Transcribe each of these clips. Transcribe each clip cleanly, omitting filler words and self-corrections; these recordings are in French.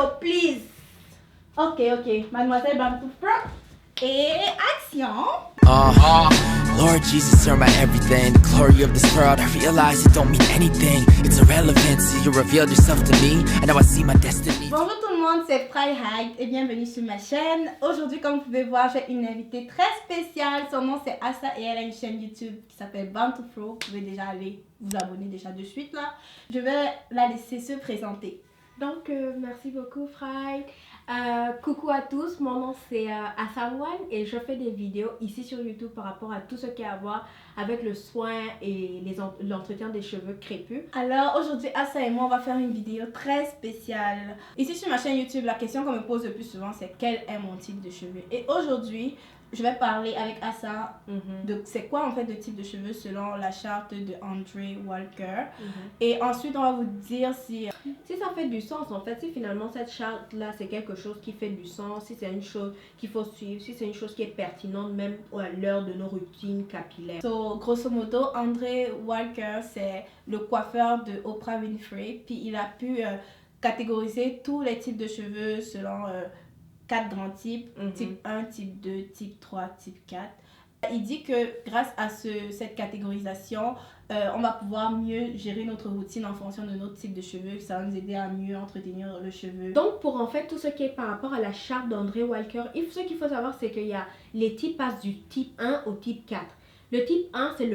video, please. Ok, Mademoiselle Bamtoufra. Et action. Lord Jesus, you're my everything. The glory of this world, I realize it don't mean anything. It's irrelevant, so you revealed yourself to me, and now I see my destiny. Bonjour tout le monde, c'est Freiheit et bienvenue sur ma chaîne. Aujourd'hui, comme vous pouvez voir, j'ai une invitée très spéciale. Son nom c'est Assa et elle a une chaîne YouTube qui s'appelle Bamtoufro. Vous pouvez déjà aller vous abonner déjà de suite là. Je vais la laisser se présenter. Donc, merci beaucoup, Fry. Coucou à tous, mon nom c'est Assawan et je fais des vidéos ici sur YouTube par rapport à tout ce qui a à voir avec le soin et l'entretien des cheveux crépus. Alors aujourd'hui, Assa et moi, on va faire une vidéo très spéciale. Ici sur ma chaîne YouTube, la question qu'on me pose le plus souvent, c'est quel est mon type de cheveux. Et aujourd'hui, je vais parler avec Assa de c'est quoi en fait le type de cheveux selon la charte de Andre Walker. Et ensuite, on va vous dire si ça fait du sens en fait, si finalement cette charte là c'est quelque chose qui fait du sens, si c'est une chose qu'il faut suivre, si c'est une chose qui est pertinente même à l'heure de nos routines capillaires. So, grosso modo, Andre Walker, c'est le coiffeur de Oprah Winfrey. Puis il a pu catégoriser tous les types de cheveux selon 4 grands types. Type 1, type 2, type 3, type 4. Il dit que grâce à cette catégorisation, on va pouvoir mieux gérer notre routine en fonction de notre type de cheveux. Ça va nous aider à mieux entretenir le cheveu. Donc pour en fait tout ce qui est par rapport à la charte d'André Walker, ce qu'il faut savoir c'est qu'il y a les types passent du type 1 au type 4. Le type 1 c'est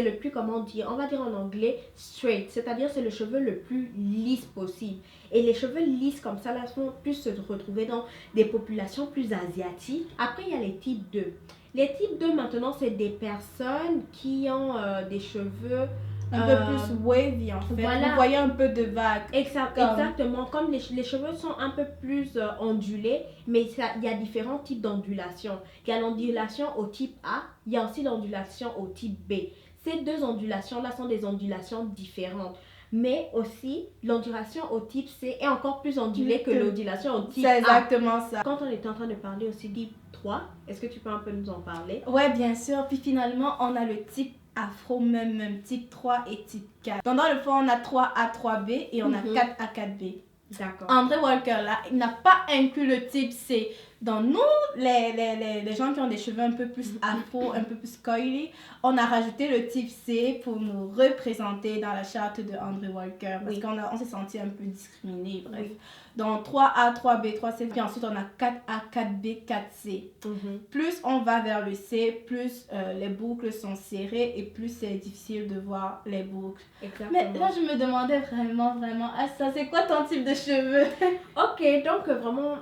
le plus comment dire, on va dire en anglais straight, c'est-à-dire c'est le cheveu le plus lisse possible. Et les cheveux lisses comme ça là vont plus se retrouver dans des populations plus asiatiques. Après il y a les types 2. Les types 2 maintenant c'est des personnes qui ont des cheveux un peu plus wavy en fait. Voilà. Vous voyez un peu de vagues. Exactement. Comme les cheveux sont un peu plus ondulés, mais il y a différents types d'ondulation. Il y a l'ondulation au type A, il y a aussi l'ondulation au type B. Ces deux ondulations-là sont des ondulations différentes. Mais aussi, l'ondulation au type C est encore plus ondulée que l'ondulation au type A. C'est exactement ça. Quand on était en train de parler aussi type 3, est-ce que tu peux un peu nous en parler? Ouais, bien sûr. Puis finalement, on a le type afro, même type 3 et type 4. Donc dans le fond, on a 3A, 3B et on a 4A, 4B. D'accord. André Walker, là, il n'a pas inclus le type C. Dans nous, les gens qui ont des cheveux un peu plus afro, un peu plus coily, on a rajouté le type C pour nous représenter dans la charte de André Walker. Parce qu'on s'est senti un peu discriminé, bref. Oui. Donc 3A, 3B, 3C, puis ensuite on a 4A, 4B, 4C. Plus on va vers le C, plus les boucles sont serrées et plus c'est difficile de voir les boucles. Exactement. Mais là, je me demandais vraiment, ça c'est quoi ton type de cheveux? Ok, donc vraiment,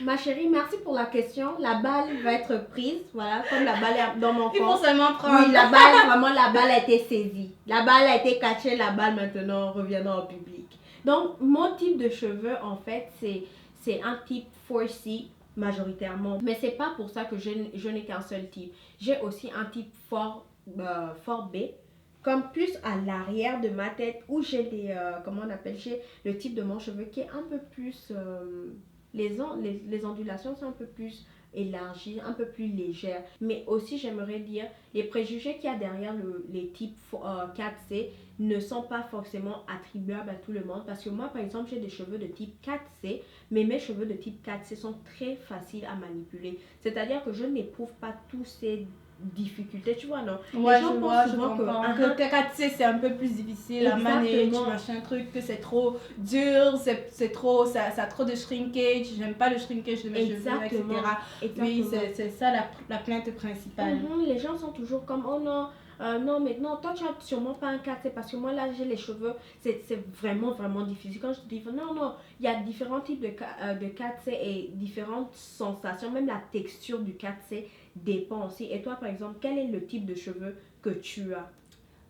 ma chérie, merci pour la question. La balle va être prise, voilà, comme la balle est dans mon corps. Il faut seulement prendre. Oui, la balle a été saisie. La balle a été catchée, la balle maintenant reviendra au public. Donc, mon type de cheveux, en fait, c'est un type 4C majoritairement. Mais c'est pas pour ça que je n'ai qu'un seul type. J'ai aussi un type 4B, comme plus à l'arrière de ma tête, où j'ai des, j'ai le type de mon cheveu qui est un peu plus, les ondulations sont un peu plus élargies, un peu plus légères. Mais aussi, j'aimerais dire, les préjugés qu'il y a derrière les types 4C ne sont pas forcément attribuables à tout le monde. Parce que moi, par exemple, j'ai des cheveux de type 4C, mais mes cheveux de type 4C sont très faciles à manipuler. C'est-à-dire que je n'éprouve pas tous ces difficultés, tu vois, non? Ouais, je comprends que 4C c'est un peu plus difficile à manager, machin truc, que c'est trop dur, c'est trop, ça a trop de shrinkage, j'aime pas le shrinkage de mes cheveux, etc. Oui, c'est ça la plainte principale. Les gens sont toujours comme, oh non, non, mais non, toi tu as sûrement pas un 4C parce que moi là j'ai les cheveux, c'est vraiment difficile. Quand je te dis non, il y a différents types de 4C et différentes sensations, même la texture du 4C dépend aussi. Et toi par exemple, quel est le type de cheveux que tu as?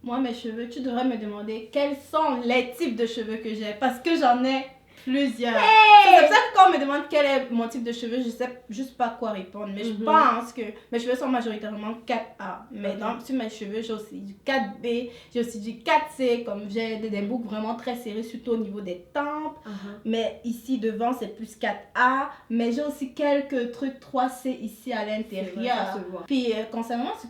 Moi mes cheveux, tu devrais me demander quels sont les types de cheveux que j'ai parce que j'en ai plusieurs. C'est pour ça que quand on me demande quel est mon type de cheveux, je sais juste pas quoi répondre. Mais je pense que mes cheveux sont majoritairement 4A. Mais sur mes cheveux, j'ai aussi du 4B, j'ai aussi du 4C, comme j'ai des boucles vraiment très serrées, surtout au niveau des tempes. Mais ici devant, c'est plus 4A. Mais j'ai aussi quelques trucs 3C ici à l'intérieur. Puis concernant ce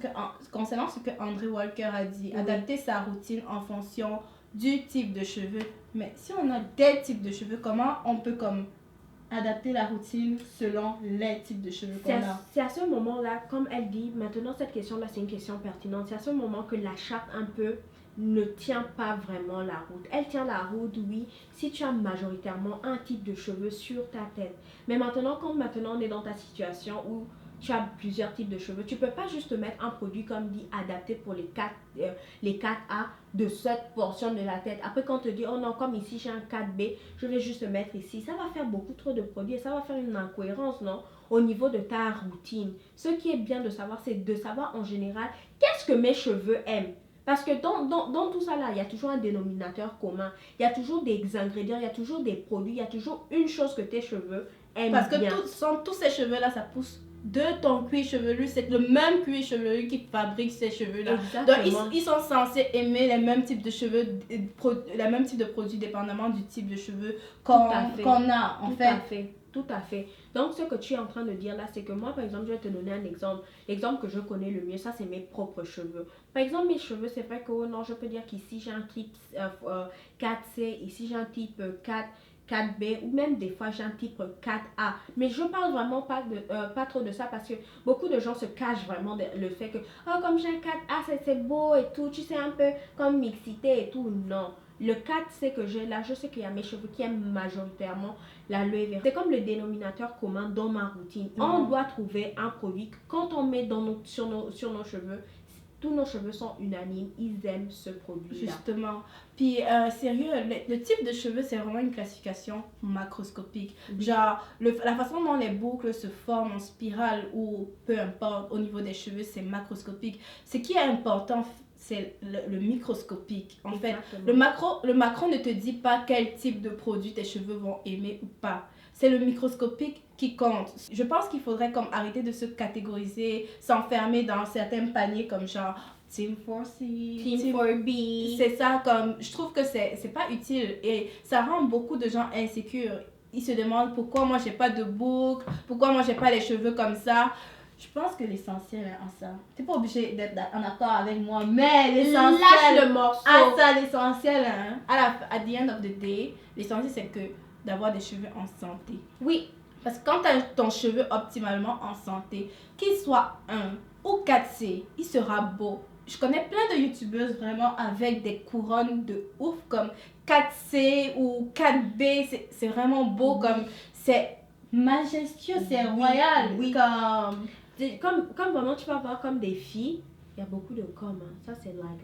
que André Walker a dit, adapter sa routine en fonction du type de cheveux. Mais si on a des types de cheveux, comment on peut comme adapter la routine selon les types de cheveux qu'on a. C'est à ce moment-là, comme elle dit, maintenant cette question-là, c'est une question pertinente. C'est à ce moment que la charte un peu ne tient pas vraiment la route. Elle tient la route, oui, si tu as majoritairement un type de cheveux sur ta tête. Mais maintenant, quand on est dans ta situation où tu as plusieurs types de cheveux, tu peux pas juste mettre un produit comme dit adapté pour les 4A de cette portion de la tête. Après quand on te dit oh non, comme ici j'ai un 4B, je vais juste le mettre ici. Ça va faire beaucoup trop de produits et ça va faire une incohérence, non, au niveau de ta routine. Ce qui est bien de savoir, c'est de savoir en général qu'est-ce que mes cheveux aiment. Parce que dans tout ça là, il y a toujours un dénominateur commun. Il y a toujours des ingrédients, il y a toujours des produits, il y a toujours une chose que tes cheveux aiment bien. Parce que tous ces cheveux là, ça pousse de ton cuir chevelu. C'est le même cuir chevelu qui fabrique ces cheveux là. Exactement. Donc ils sont censés aimer les mêmes types de cheveux, le même type de produits dépendamment du type de cheveux qu'on a en fait. Tout à fait. Donc, ce que tu es en train de dire là, c'est que moi, par exemple, je vais te donner un exemple. L'exemple que je connais le mieux, ça, c'est mes propres cheveux. Par exemple, mes cheveux, c'est vrai que, non, je peux dire qu'ici, j'ai un type 4C, ici, j'ai un type 4B, ou même des fois, j'ai un type 4A. Mais je parle vraiment pas trop de ça parce que beaucoup de gens se cachent vraiment le fait que, oh, comme j'ai un 4A, c'est beau et tout, tu sais, un peu comme mixité et tout. Non. Le 4C que j'ai là, je sais qu'il y a mes cheveux qui aiment majoritairement l'aloe vera. C'est comme le dénominateur commun dans ma routine. On doit trouver un produit que quand on met sur nos cheveux, tous nos cheveux sont unanimes, ils aiment ce produit-là. Justement. Puis, sérieux, le type de cheveux, c'est vraiment une classification macroscopique. Genre, la façon dont les boucles se forment en spirale ou peu importe, au niveau des cheveux, c'est macroscopique. Ce qui est important, c'est le microscopique. En fait, le macro ne te dit pas quel type de produit tes cheveux vont aimer ou pas. C'est le microscopique qui compte. Je pense qu'il faudrait comme arrêter de se catégoriser, s'enfermer dans certains paniers comme genre Team 4C, Team 4B. C'est ça, comme je trouve que c'est pas utile et ça rend beaucoup de gens insécures. Ils se demandent pourquoi moi j'ai pas de boucle, pourquoi moi j'ai pas les cheveux comme ça. Je pense que l'essentiel est en ça. T'es pas obligé d'être en accord avec moi, mais l'essentiel. Lâche le morceau. Ah, ça, l'essentiel, hein. At the end of the day, l'essentiel c'est que d'avoir des cheveux en santé. Oui. Parce que quand tu as ton cheveu optimalement en santé, qu'il soit 1 ou 4C, il sera beau. Je connais plein de youtubeuses vraiment avec des couronnes de ouf comme 4C ou 4B. C'est vraiment beau, comme c'est majestueux, c'est royal. Oui. Comme vraiment tu vas voir comme des filles. Il y a beaucoup de com, hein. Ça c'est like.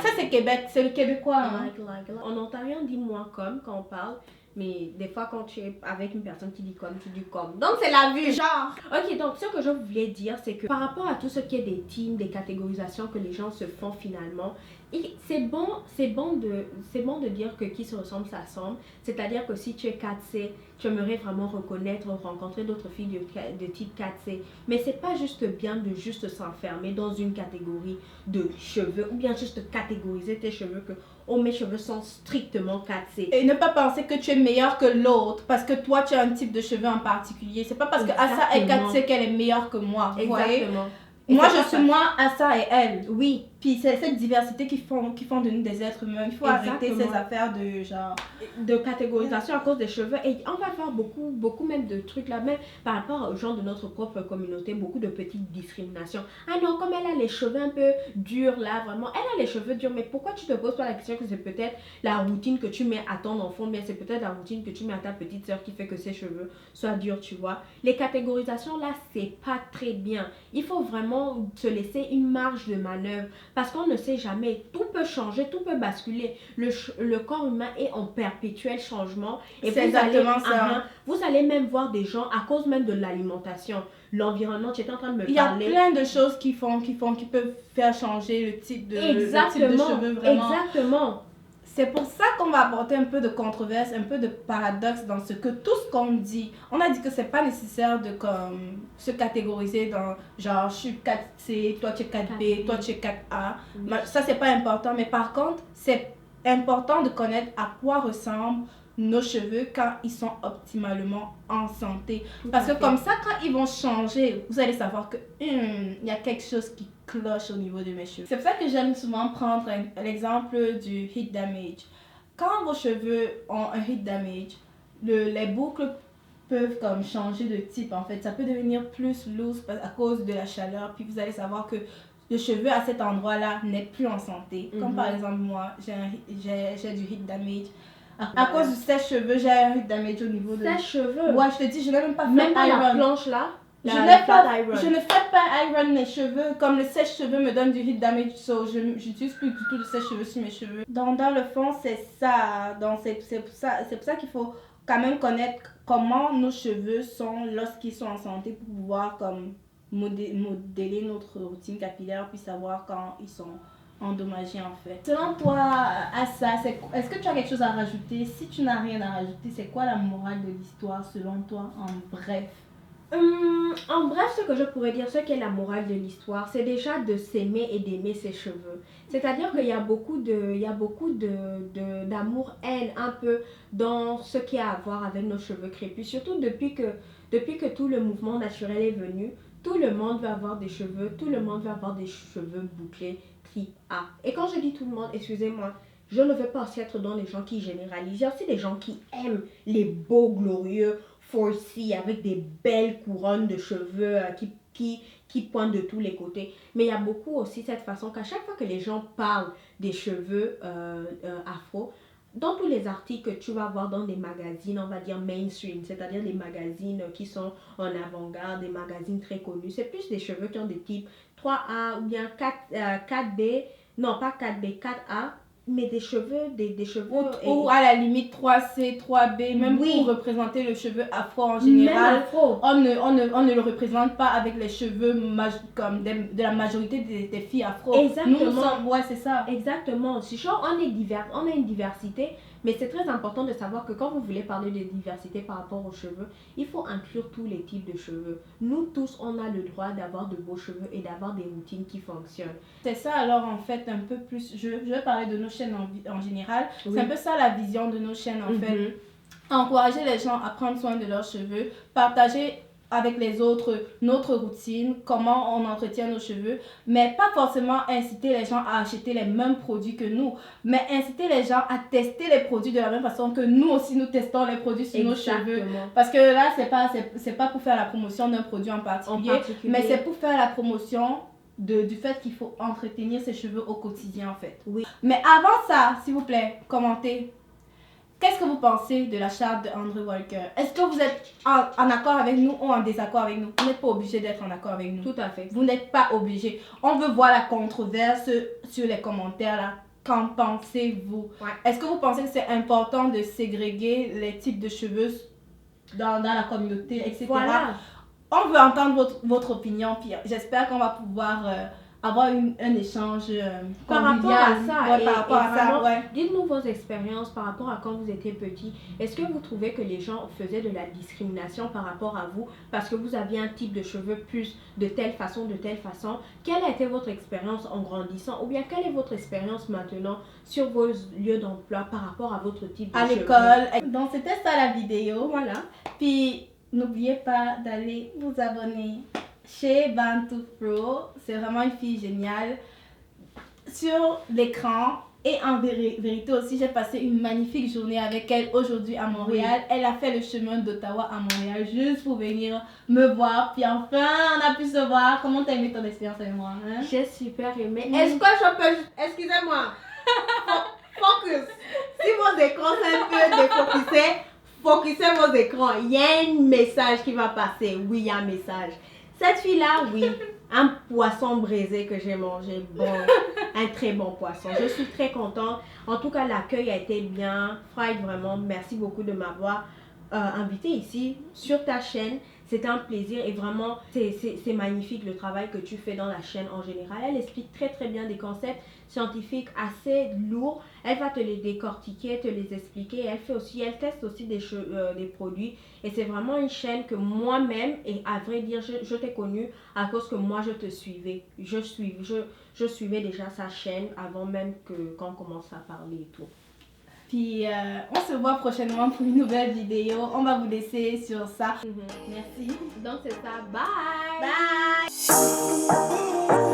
Ça c'est Québec, c'est le québécois. Hein. Like. En ontarien on dit moins com quand on parle, mais des fois quand tu es avec une personne qui dit com, tu dis com. Donc c'est la vue. Genre. Ok, donc ce que je voulais dire c'est que par rapport à tout ce qui est des teams, des catégorisations que les gens se font finalement, c'est bon de dire que qui se ressemble s'assemble. C'est-à-dire que si tu es 4C, tu aimerais vraiment rencontrer d'autres filles de type 4C. Mais c'est pas juste bien de juste s'enfermer dans une catégorie de cheveux ou bien juste catégoriser tes cheveux que oh mes cheveux sont strictement 4C. Et ne pas penser que tu es meilleur que l'autre parce que toi tu as un type de cheveux en particulier. C'est pas parce que Asa est 4C qu'elle est meilleure que moi. Exactement. Moi je suis moi, Asa et elle. Oui. Puis c'est cette diversité qui font de nous des êtres humains. Il faut arrêter ces affaires de genre de catégorisation à cause des cheveux. Et on va faire beaucoup même de trucs là, même par rapport aux gens de notre propre communauté, beaucoup de petites discriminations. Ah non, comme elle a les cheveux un peu durs là, vraiment, elle a les cheveux durs, mais pourquoi tu te poses pas la question que c'est peut-être la routine que tu mets à ton enfant, mais c'est peut-être la routine que tu mets à ta petite soeur qui fait que ses cheveux soient durs, tu vois. Les catégorisations là, c'est pas très bien. Il faut vraiment se laisser une marge de manœuvre. Parce qu'on ne sait jamais, tout peut changer, tout peut basculer. Le corps humain est en perpétuel changement. Et c'est exactement ça. Vous allez même voir des gens à cause même de l'alimentation. L'environnement, tu étais en train de me parler. Il y a plein de choses qui peuvent faire changer le type de cheveux vraiment. Exactement. C'est pour ça qu'on va apporter un peu de controverse, un peu de paradoxe dans tout ce qu'on dit. On a dit que c'est pas nécessaire de se catégoriser dans genre je suis 4C, toi tu es 4B, toi tu es 4A. Oui. Ça c'est pas important, mais par contre c'est important de connaître à quoi ressemblent nos cheveux quand ils sont optimalement en santé. Parce que comme ça, quand ils vont changer, vous allez savoir que il y a quelque chose qui cloche au niveau de mes cheveux. C'est pour ça que j'aime souvent prendre l'exemple du heat damage. Quand vos cheveux ont un heat damage, les boucles peuvent comme changer de type en fait. Ça peut devenir plus loose à cause de la chaleur. Puis vous allez savoir que le cheveu à cet endroit-là n'est plus en santé. Comme par exemple moi, j'ai du heat damage. À cause du sèche-cheveux, j'ai un heat damage au niveau de... Sèche-cheveux? Ouais, je te dis, je n'ai même pas fait Même pas iron. la planche là? Je ne fais pas iron mes cheveux. Comme le sèche-cheveux me donne du heat damage, so je n'utilise plus du tout de sèche-cheveux sur mes cheveux. Dans le fond, c'est ça. C'est pour ça qu'il faut quand même connaître comment nos cheveux sont lorsqu'ils sont en santé pour pouvoir comme modéler notre routine capillaire puis savoir quand ils sont endommagés en fait. Selon toi, à ça, est-ce que tu as quelque chose à rajouter? Si tu n'as rien à rajouter, c'est quoi la morale de l'histoire selon toi en bref? En bref, ce que je pourrais dire, ce qu'est la morale de l'histoire, c'est déjà de s'aimer et d'aimer ses cheveux. C'est-à-dire qu'il y a beaucoup d'amour-haine un peu dans ce qui a à voir avec nos cheveux crépus. Surtout depuis que tout le mouvement naturel est venu, tout le monde veut avoir des cheveux, tout le monde veut avoir des cheveux bouclés, tri-A. Et quand je dis tout le monde, excusez-moi, je ne veux pas aussi être dans les gens qui généralisent. Il y a aussi des gens qui aiment les beaux, glorieux, 4C avec des belles couronnes de cheveux qui pointent de tous les côtés. Mais il y a beaucoup aussi cette façon qu'à chaque fois que les gens parlent des cheveux afro, dans tous les articles que tu vas voir dans des magazines, on va dire mainstream, c'est-à-dire des magazines qui sont en avant-garde, des magazines très connus, c'est plus des cheveux qui ont des types 3A ou bien 4B, non pas 4B, 4A, mais des cheveux, des cheveux... Ou à la limite 3C, 3B, même pour représenter le cheveu afro en général. Même afro. On ne le représente pas avec les cheveux comme de la majorité des filles afro. Exactement. Ouais, c'est ça. Exactement. C'est genre, on a une diversité, mais c'est très important de savoir que quand vous voulez parler de diversité par rapport aux cheveux, il faut inclure tous les types de cheveux. Nous tous, on a le droit d'avoir de beaux cheveux et d'avoir des routines qui fonctionnent. C'est ça alors en fait un peu plus, je vais parler de nos chaînes en général. Oui. C'est un peu ça la vision de nos chaînes en fait. Encourager les gens à prendre soin de leurs cheveux, partager avec les autres notre routine, comment on entretient nos cheveux, mais pas forcément inciter les gens à acheter les mêmes produits que nous, mais inciter les gens à tester les produits de la même façon que nous aussi nous testons les produits sur nos cheveux. Parce que là, c'est pas pour faire la promotion d'un produit en particulier, mais c'est pour faire la promotion du fait qu'il faut entretenir ses cheveux au quotidien en fait. Oui. Mais avant ça, s'il vous plaît, commentez. Qu'est-ce que vous pensez de la charte de Andrew Walker? Est-ce que vous êtes en accord avec nous ou en désaccord avec nous? Vous n'êtes pas obligé d'être en accord avec nous. Tout à fait. Vous n'êtes pas obligé. On veut voir la controverse sur les commentaires là. Qu'en pensez-vous? Ouais. Est-ce que vous pensez que c'est important de ségréguer les types de cheveux dans la communauté, etc.? Voilà. On veut entendre votre opinion, puis j'espère qu'on va pouvoir avoir un échange par rapport à ça. Ouais, par rapport à ça, ouais. Dites-nous vos expériences par rapport à quand vous étiez petit. Est-ce que vous trouvez que les gens faisaient de la discrimination par rapport à vous parce que vous aviez un type de cheveux plus de telle façon, de telle façon? Quelle a été votre expérience en grandissant? Ou bien quelle est votre expérience maintenant sur vos lieux d'emploi par rapport à votre type de cheveux? À l'école. Donc c'était ça la vidéo, voilà. Puis n'oubliez pas d'aller vous abonner chez Bantu Pro. C'est vraiment une fille géniale. Sur l'écran et en vérité aussi, j'ai passé une magnifique journée avec elle aujourd'hui à Montréal. Oui. Elle a fait le chemin d'Ottawa à Montréal juste pour venir me voir. Puis enfin, on a pu se voir. Comment t'as aimé ton expérience avec moi, hein? J'ai super aimé. Est-ce que je peux... Excusez-moi. Focus. Si vos écrans sont un peu défocusés, focussez vos écrans. Il y a un message qui va passer. Oui, il y a un message. Cette fille-là, oui, un poisson braisé que j'ai mangé, bon, un très bon poisson. Je suis très contente. En tout cas, l'accueil a été bien. Fried, vraiment, merci beaucoup de m'avoir invité ici sur ta chaîne. C'était un plaisir et vraiment, c'est magnifique le travail que tu fais dans la chaîne en général. Elle explique très très bien des concepts scientifiques assez lourds. Elle va te les décortiquer, te les expliquer. Elle teste aussi des produits. Et c'est vraiment une chaîne que moi-même, et à vrai dire, je t'ai connue à cause que moi je te suivais. Je suivais déjà sa chaîne avant même qu'on commence à parler et tout. Puis on se voit prochainement pour une nouvelle vidéo. On va vous laisser sur ça. Merci. Donc c'est ça. Bye. Bye.